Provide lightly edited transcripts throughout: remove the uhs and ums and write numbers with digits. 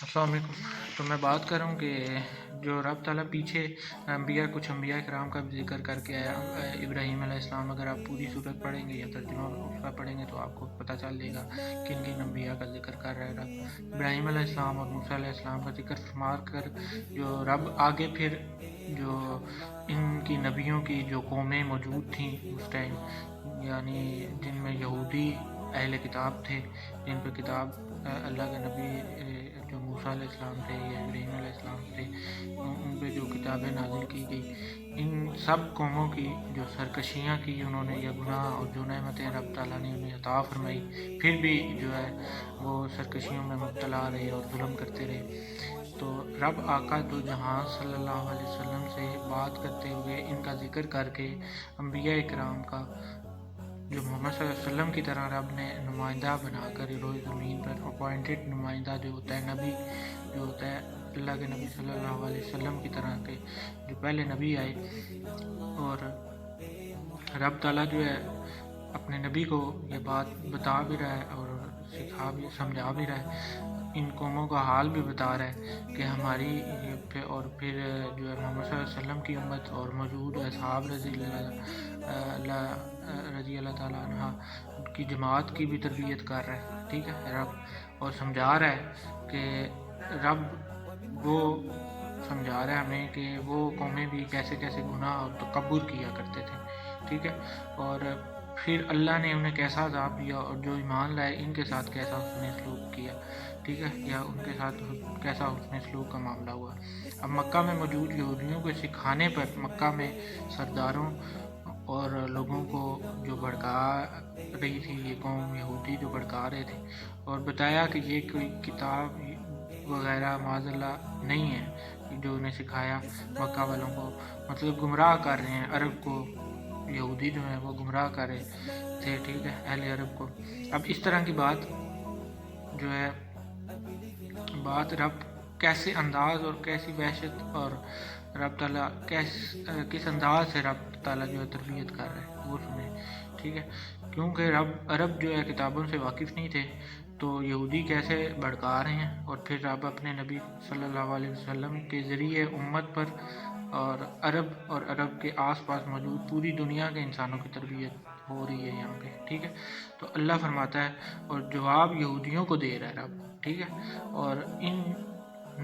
السلام علیکم۔ تو میں بات کر رہا ہوں کہ جو رب تعالیٰ پیچھے کچھ انبیاء کرام کا بھی ذکر کر کے آیا۔ ابراہیم علیہ السلام، اگر آپ پوری صورت پڑھیں گے یا ترجمہ اس کا پڑھیں گے تو آپ کو پتہ چل جائے گا کن کن انبیاء کا ذکر کر رہا ہے رب۔ ابراہیم علیہ السلام اور موسیٰ علیہ السلام کا ذکر فرما کر جو رب آگے پھر جو ان کی نبیوں کی جو قومیں موجود تھیں اس ٹائم، یعنی جن میں یہودی اہل کتاب تھے، جن پہ کتاب اللہ کے نبی جو موسیٰ علیہ السلام تھے یا ابراہیم علیہ السلام تھے، ان پہ جو کتابیں نازل کی گئی، ان سب قوموں کی جو سرکشیاں کی انہوں نے یا گناہ اور جو نعمتیں رب تعالیٰ نے انہیں عطا فرمائی، پھر بھی جو ہے وہ سرکشیوں میں مبتلا رہے اور ظلم کرتے رہے۔ تو رب آقا دو جہاں صلی اللہ علیہ وسلم سے بات کرتے ہوئے ان کا ذکر کر کے انبیاء کرام کا جو محمد صلی اللہ علیہ وسلم کی طرح رب نے نمائندہ بنا کر روئے زمین پر اپوائنٹڈ نمائندہ جو ہوتا ہے، نبی جو ہوتا ہے اللہ کے نبی صلی اللہ علیہ وسلم کی طرح کے جو پہلے نبی آئے، اور رب تعالیٰ جو ہے اپنے نبی کو یہ بات بتا بھی رہا ہے اور سکھا بھی سمجھا بھی رہا ہے، ان قوموں کا حال بھی بتا رہا ہے کہ ہماری اور پھر جو ہے محمد صلی اللہ علیہ وسلم کی امت اور موجود اصحاب رضی اللہ تعالیٰ عنہ کی جماعت کی بھی تربیت کر رہا ہے، ٹھیک ہے رب، اور سمجھا رہا ہے کہ رب وہ سمجھا رہا ہے ہمیں کہ وہ قومیں بھی کیسے کیسے گناہ اور تکبر کیا کرتے تھے، ٹھیک ہے، اور پھر اللہ نے انہیں کیسا عذاب دیا اور جو ایمان لائے ان کے ساتھ کیسا حسن سلوک کیا، ٹھیک ہے، یا ان کے ساتھ کیسا حسن سلوک کا معاملہ ہوا۔ اب مکہ میں موجود یہودیوں کو سکھانے پر مکہ میں سرداروں اور لوگوں کو جو بھڑکا رہی تھی یہ قوم یہودی جو بھڑکا رہے تھے، اور بتایا کہ یہ کوئی کتاب وغیرہ معاذ اللہ نہیں ہے جو انہیں سکھایا مکہ والوں کو، مطلب گمراہ کر رہے ہیں عرب کو، یہودی جو ہیں وہ گمراہ کر رہے تھے، ٹھیک ہے، اہل عرب کو۔ اب اس طرح کی بات جو ہے رب کیسے انداز اور کیسی وحشت اور رب تعالیٰ کس انداز سے رب تعالیٰ جو ہے تربیت کر رہے ہیں وہ سنیں، ٹھیک ہے، کیونکہ عرب جو ہے کتابوں سے واقف نہیں تھے، تو یہودی کیسے بھڑکا رہے ہیں، اور پھر رب اپنے نبی صلی اللہ علیہ وسلم کے ذریعے امت پر اور عرب کے آس پاس موجود پوری دنیا کے انسانوں کی تربیت ہو رہی ہے یہاں پہ، ٹھیک ہے۔ تو اللہ فرماتا ہے اور جواب یہودیوں کو دے رہا ہے رب، ٹھیک ہے، اور ان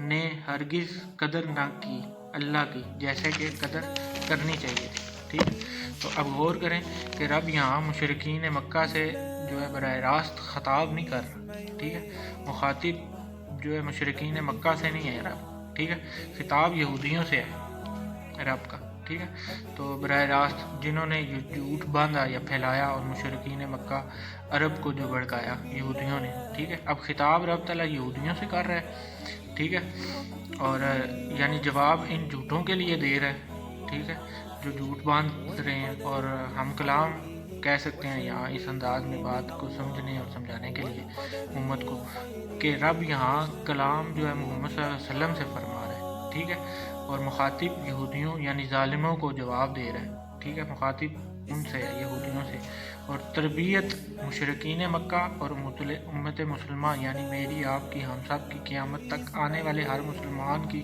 نے ہرگز قدر نہ کی اللہ کی جیسے کہ قدر کرنی چاہیے تھی، ٹھیک ہے۔ تو اب غور کریں کہ رب یہاں مشرکین مکہ سے جو ہے براہ راست خطاب نہیں کر رہا، ٹھیک ہے، مخاطب جو ہے مشرکین مکہ سے نہیں ہے رب، ٹھیک ہے، خطاب یہودیوں سے ہے رب کا، ٹھیک ہے۔ تو براہ راست جنہوں نے جھوٹ باندھا یا پھیلایا اور مشرکین مکہ عرب کو جو بھڑکایا یہودیوں نے، ٹھیک ہے، اب خطاب رب تعالیٰ یہودیوں سے کر رہا ہے، ٹھیک ہے، اور یعنی جواب ان جھوٹوں کے لیے دے رہا ہے، ٹھیک ہے، جو جھوٹ باندھ رہے ہیں، اور ہم کلام کہہ سکتے ہیں یہاں اس انداز میں بات کو سمجھنے اور سمجھانے کے لیے امت کو کہ رب یہاں کلام جو ہے محمد صلی اللہ علیہ وسلم سے فرما رہا ہے، ٹھیک ہے، اور مخاطب یہودیوں یعنی ظالموں کو جواب دے رہا ہے، ٹھیک ہے، مخاطب ان سے یہودیوں سے، اور تربیت مشرکین مکہ اور امت مسلمہ یعنی میری آپ کی ہم سب کی قیامت تک آنے والے ہر مسلمان کی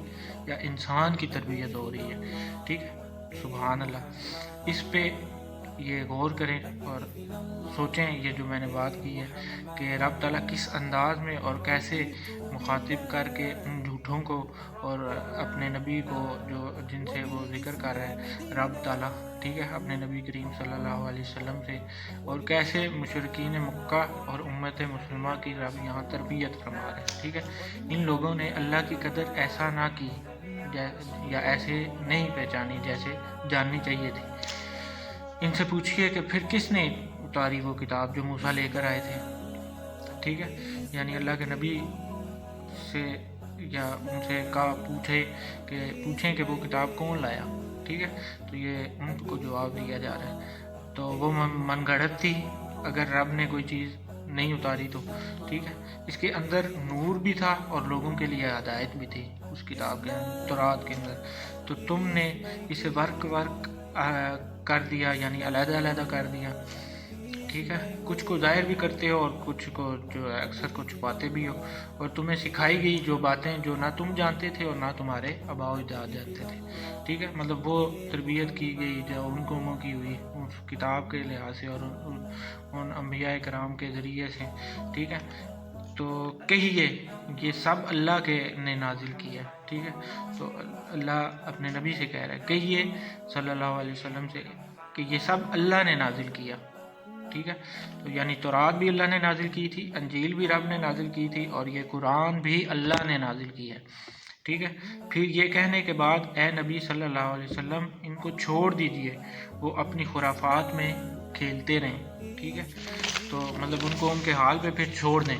یا انسان کی تربیت ہو رہی ہے، ٹھیک ہے، سبحان اللہ۔ اس پہ یہ غور کریں اور سوچیں یہ جو میں نے بات کی ہے کہ رب تعالیٰ کس انداز میں اور کیسے مخاطب کر کے ان جھوٹوں کو اور اپنے نبی کو جو جن سے وہ ذکر کر رہے ہیں رب تعالیٰ، ٹھیک ہے، اپنے نبی کریم صلی اللہ علیہ وسلم سے، اور کیسے مشرکین مکہ اور امت مسلمہ کی رب یہاں تربیت فرما رہے ہیں، ٹھیک ہے۔ ان لوگوں نے اللہ کی قدر ایسا نہ کی یا ایسے نہیں پہچانی جیسے جاننی چاہیے تھی۔ ان سے پوچھئے کہ پھر کس نے اتاری وہ کتاب جو موسیٰ لے کر آئے تھے، ٹھیک ہے، یعنی اللہ کے نبی سے یا ان سے پوچھیں کہ وہ کتاب کون لایا، ٹھیک ہے، تو یہ ان کو جواب دیا جا رہا ہے، تو وہ من گھڑت تھی اگر رب نے کوئی چیز نہیں اتاری تو، ٹھیک ہے، اس کے اندر نور بھی تھا اور لوگوں کے لیے ہدایت بھی تھی اس کتاب کے تورات کے اندر، تو تم نے اسے ورق کر دیا یعنی علیحدہ علیحدہ کر دیا، ٹھیک ہے، کچھ کو ظاہر بھی کرتے ہو اور کچھ کو جو ہے اکثر کو چھپاتے بھی ہو، اور تمہیں سکھائی گئی جو باتیں جو نہ تم جانتے تھے اور نہ تمہارے آباء و اجداد جانتے تھے، ٹھیک ہے، مطلب وہ تربیت کی گئی جو ان قوموں کی ہوئی اس کتاب کے لحاظ سے اور ان انبیاء کرام کے ذریعے سے، ٹھیک ہے۔ تو کہیے یہ سب اللہ کے نے نازل کیا، ٹھیک ہے، تو اللہ اپنے نبی سے کہہ رہا ہے، کہیے صلی اللہ علیہ وسلم سے کہ یہ سب اللہ نے نازل کیا، ٹھیک ہے۔ تو یعنی تورات بھی اللہ نے نازل کی تھی، انجیل بھی رب نے نازل کی تھی، اور یہ قرآن بھی اللہ نے نازل کی ہے، ٹھیک ہے۔ پھر یہ کہنے کے بعد اے نبی صلی اللہ علیہ وسلم ان کو چھوڑ دیجئے، وہ اپنی خرافات میں کھیلتے رہیں، ٹھیک ہے، تو مطلب ان کو ان کے حال پہ پھر چھوڑ دیں،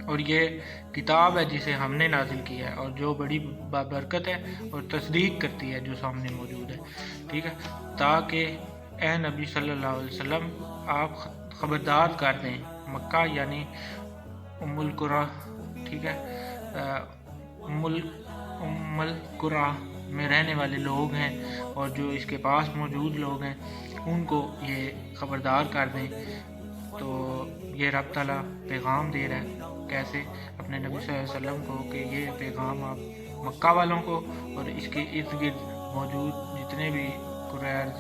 اور یہ کتاب ہے جسے ہم نے نازل کیا ہے اور جو بڑی بابرکت ہے اور تصدیق کرتی ہے جو سامنے موجود ہے، ٹھیک ہے، تاکہ اے نبی صلی اللہ علیہ وسلم آپ خبردار کر دیں مکہ یعنی ام القریٰ، ٹھیک ہے، ام القریٰ میں رہنے والے لوگ ہیں اور جو اس کے پاس موجود لوگ ہیں ان کو یہ خبردار کر دیں۔ تو یہ رب تعالیٰ پیغام دے رہا ہے کیسے اپنے نبی صلی اللہ علیہ وسلم کو کہ یہ پیغام آپ مکہ والوں کو اور اس کے ارد گرد موجود جتنے بھی قریش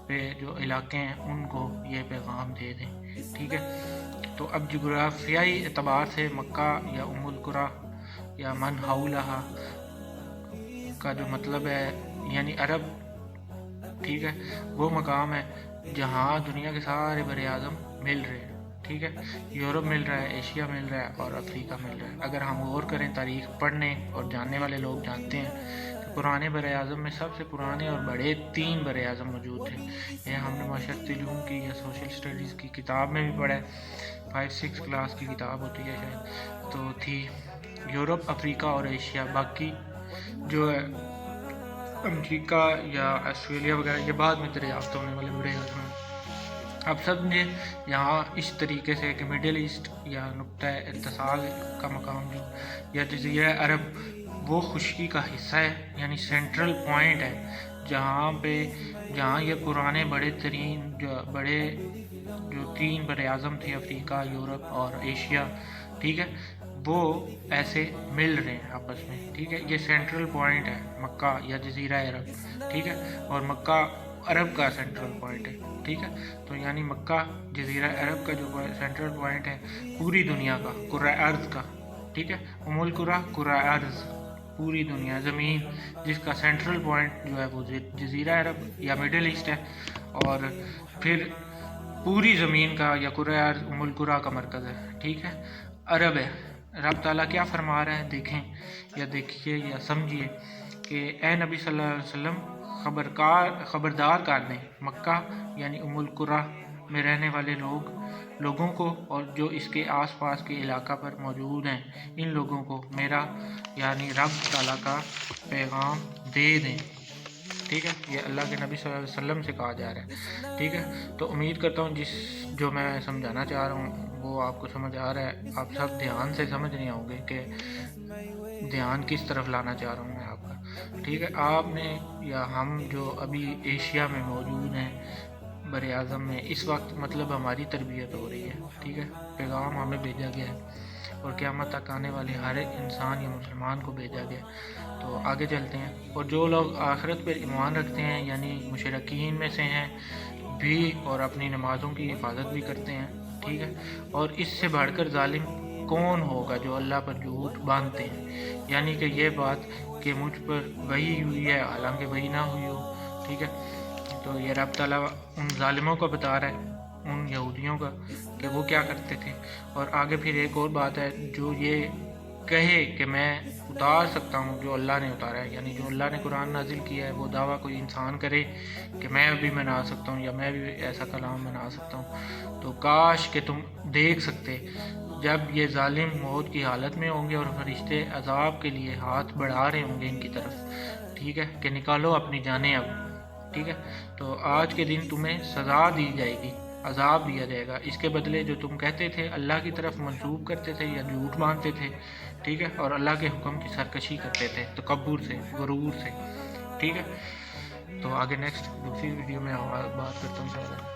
پہ جو علاقے ہیں ان کو یہ پیغام دے دیں، ٹھیک ہے۔ تو اب جغرافیائی اعتبار سے مکہ یا ام القریٰ یا من حولہا کا جو مطلب ہے یعنی عرب، ٹھیک ہے، وہ مقام ہے جہاں دنیا کے سارے بر اعظم مل رہے ہیں، ٹھیک ہے، یورپ مل رہا ہے، ایشیا مل رہا ہے اور افریقہ مل رہا ہے۔ اگر ہم غور کریں تاریخ پڑھنے اور جاننے والے لوگ جانتے ہیں کہ پرانے بر اعظم میں سب سے پرانے اور بڑے 3 بر اعظم موجود تھے۔ یہ ہم نے معاشرتی علوم کی یا سوشل اسٹڈیز کی کتاب میں بھی پڑھا ہے، 5-6 کلاس کی کتاب ہوتی ہے شاید، تو تھی یورپ، افریقہ اور ایشیا۔ باقی جو ہے امریکہ یا آسٹریلیا وغیرہ یہ بعد میں دریافت ہونے والے بڑے اعظم ہیں۔ اب سمجھے یہاں اس طریقے سے کہ مڈل ایسٹ یا نقطہ اتصال کا مقام جو یا جزیرہ عرب وہ خشکی کا حصہ ہے، یعنی سینٹرل پوائنٹ ہے جہاں یہ پرانے بڑے 3 بر اعظم تھے، افریقہ، یورپ اور ایشیا، ٹھیک ہے، وہ ایسے مل رہے ہیں آپس میں، ٹھیک ہے، یہ سینٹرل پوائنٹ ہے مکہ یا جزیرہ عرب، ٹھیک ہے، اور مکہ عرب کا سینٹرل پوائنٹ ہے، ٹھیک ہے۔ تو یعنی مکہ جزیرہ عرب کا جو سینٹرل پوائنٹ ہے پوری دنیا کا، کرۂ ارض کا، ٹھیک ہے، ام القریٰ کرۂ ارض پوری دنیا زمین جس کا سینٹرل پوائنٹ جو ہے وہ جزیرہ عرب یا مڈل ایسٹ ہے، اور پھر پوری زمین کا یا کرۂ ارض ام القریٰ کا مرکز ہے، ٹھیک ہے، عرب ہے۔ رب تعالیٰ کیا فرما رہا ہے دیکھیں یا دیکھیے یا سمجھیے کہ اے نبی صلی اللہ علیہ وسلم خبردار کر دیں مکہ یعنی ام القریٰ میں رہنے والے لوگوں کو اور جو اس کے آس پاس کے علاقہ پر موجود ہیں ان لوگوں کو میرا یعنی رب تعالیٰ کا پیغام دے دیں، ٹھیک ہے، یہ اللہ کے نبی صلی اللہ علیہ وسلم سے کہا جا رہا ہے، ٹھیک ہے۔ تو امید کرتا ہوں جو میں سمجھانا چاہ رہا ہوں وہ آپ کو سمجھ آ رہا ہے، آپ سب دھیان سے سمجھ رہے ہوں گے کہ دھیان کس طرف لانا چاہ رہا ہوں میں آپ کا، ٹھیک ہے۔ آپ نے یا ہم جو ابھی ایشیا میں موجود ہیں بر اعظم میں اس وقت مطلب ہماری تربیت ہو رہی ہے، ٹھیک ہے، پیغام ہمیں بھیجا گیا ہے اور قیامت تک آنے والے ہر ایک انسان یا مسلمان کو بھیجا گیا۔ تو آگے چلتے ہیں، اور جو لوگ آخرت پر ایمان رکھتے ہیں یعنی مشرکین میں سے ہیں بھی اور اپنی نمازوں کی حفاظت بھی کرتے ہیں، ٹھیک ہے، اور اس سے بڑھ کر ظالم کون ہوگا جو اللہ پر جھوٹ باندھتے ہیں، یعنی کہ یہ بات کہ مجھ پر وحی ہوئی ہے حالانکہ وحی نہ ہوئی ہو، ٹھیک ہے۔ تو یہ رب تعالیٰ ان ظالموں کو بتا رہا ہے، ان یہودیوں کا، کہ وہ کیا کرتے تھے۔ اور آگے پھر ایک اور بات ہے، جو یہ کہے کہ میں اتار سکتا ہوں جو اللہ نے اتارا ہے، یعنی جو اللہ نے قرآن نازل کیا ہے وہ دعویٰ کوئی انسان کرے کہ میں بھی بنا سکتا ہوں یا میں بھی ایسا کلام بنا سکتا ہوں، تو کاش کہ تم دیکھ سکتے جب یہ ظالم موت کی حالت میں ہوں گے اور فرشتے عذاب کے لیے ہاتھ بڑھا رہے ہوں گے ان کی طرف، ٹھیک ہے، کہ نکالو اپنی جانیں اب، ٹھیک ہے۔ تو آج کے دن تمہیں سزا دی جائے گی، عذاب دیا جائے گا، اس کے بدلے جو تم کہتے تھے اللہ کی طرف منسوب کرتے تھے یا جھوٹ مانتے تھے، ٹھیک ہے، اور اللہ کے حکم کی سرکشی کرتے تھے تکبر سے، غرور سے، ٹھیک ہے۔ تو آگے نیکسٹ دوسری ویڈیو میں بات کرتا ہوں انشاءاللہ۔